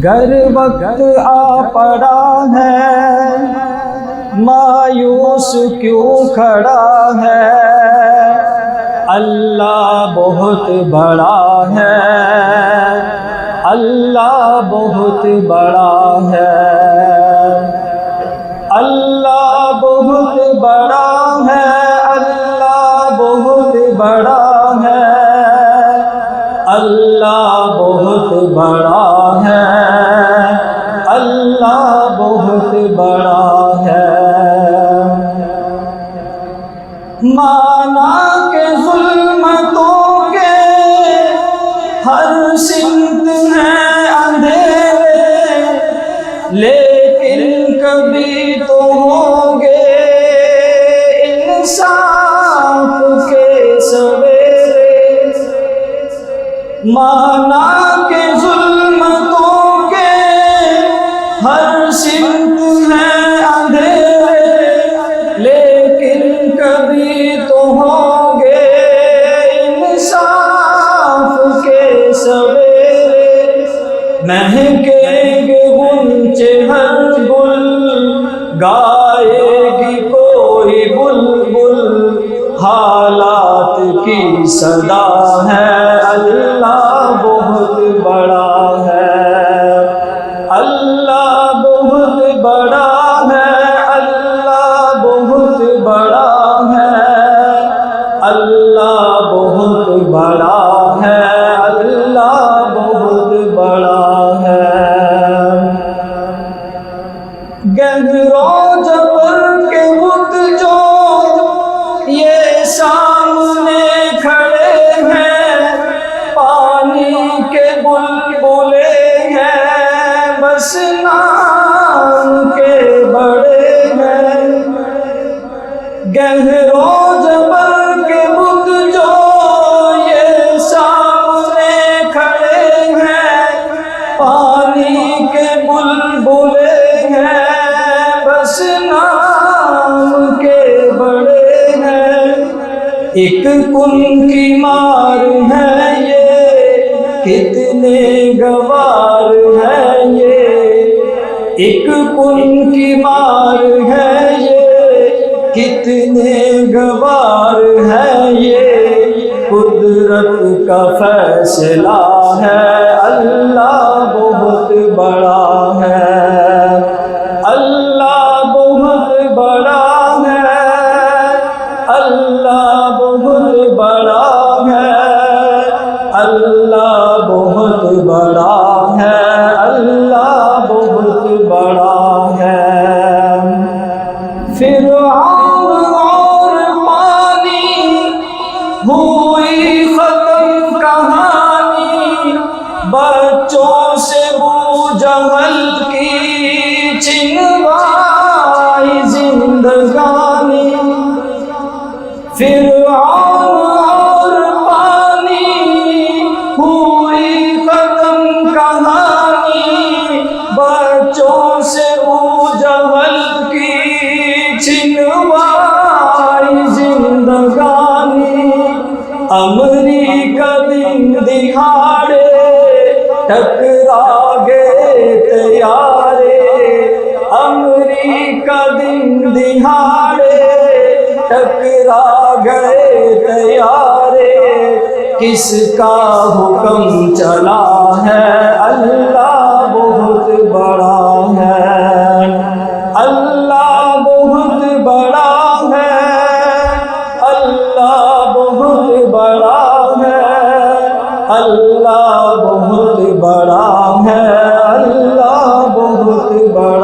گر وقت آ پڑا ہے مایوس کیوں کھڑا ہے، اللہ بہت بڑا ہے، اللہ بہت بڑا ہے، اللہ بہت بڑا ہے، اللہ بہت بڑا ہے، اللہ بہت بڑا ہے، اللہ بہت بڑا ہے۔ مانا کہ ظلمتوں کے ہر سمت ہیں اندھیرے، لیکن کبھی تو ہوں گے انصاف کے سویرے۔ مانا کہ ظلمتوں کے ہر سمت ہیں اندھیرے، لیکن کبھی تو ہوں گے انصاف کے سویرے۔ مہکیں گے غنچے ہر گل، گائے گی کوئی بلبل، حالات کی صدا ہے، اللہ بہت بڑا ہے، اللہ بہت بڑا ہے، اللہ بہت بڑا ہے، اللہ بہت بڑا ہے، اللہ بہت بڑا ہے۔ گہر و جبر کے بت جو یہ سامنے کھڑے ہیں، پانی کے بلبلے ہیں، بس نام کے بڑے ہیں۔ گہر و جبر کے بت جو یہ سامنے کھڑے ہیں، پانی کے بلبلے ہیں، بس نام کے بڑے ہیں۔ ایک کن کی مار ہے یہ، کتنے گوار ہے یہ، ایک کن کی مار ہے یہ، کتنے گوار ہے یہ، قدرت کا فیصلہ ہے، اللہ بہت بڑا ہے، اللہ بہت بڑا ہے، اللہ بہت بڑا ہے، اللہ بہت بڑا ہے، اللہ بہت بڑا ہے۔ فرعون اور پانی ہوئی ختم کہانی، بچوں سے بو جہل کی چھنوائی زندگانی۔ فرعون اور پانی ہوئی ختم کہانی، بچوں سے بو جہل کی چھنوائی زندگانی۔ امریکہ دن دہاڑے ٹکرا گئے طیارے، امریکہ دن دہاڑے ٹکرا گئے طیارے، کس کا حکم چلا ہے، اللہ بہت بڑا ہے، اللہ بہت بڑا ہے، اللہ بہت بڑا ہے، اللہ بہت بڑا ہے، اللہ بہت بڑا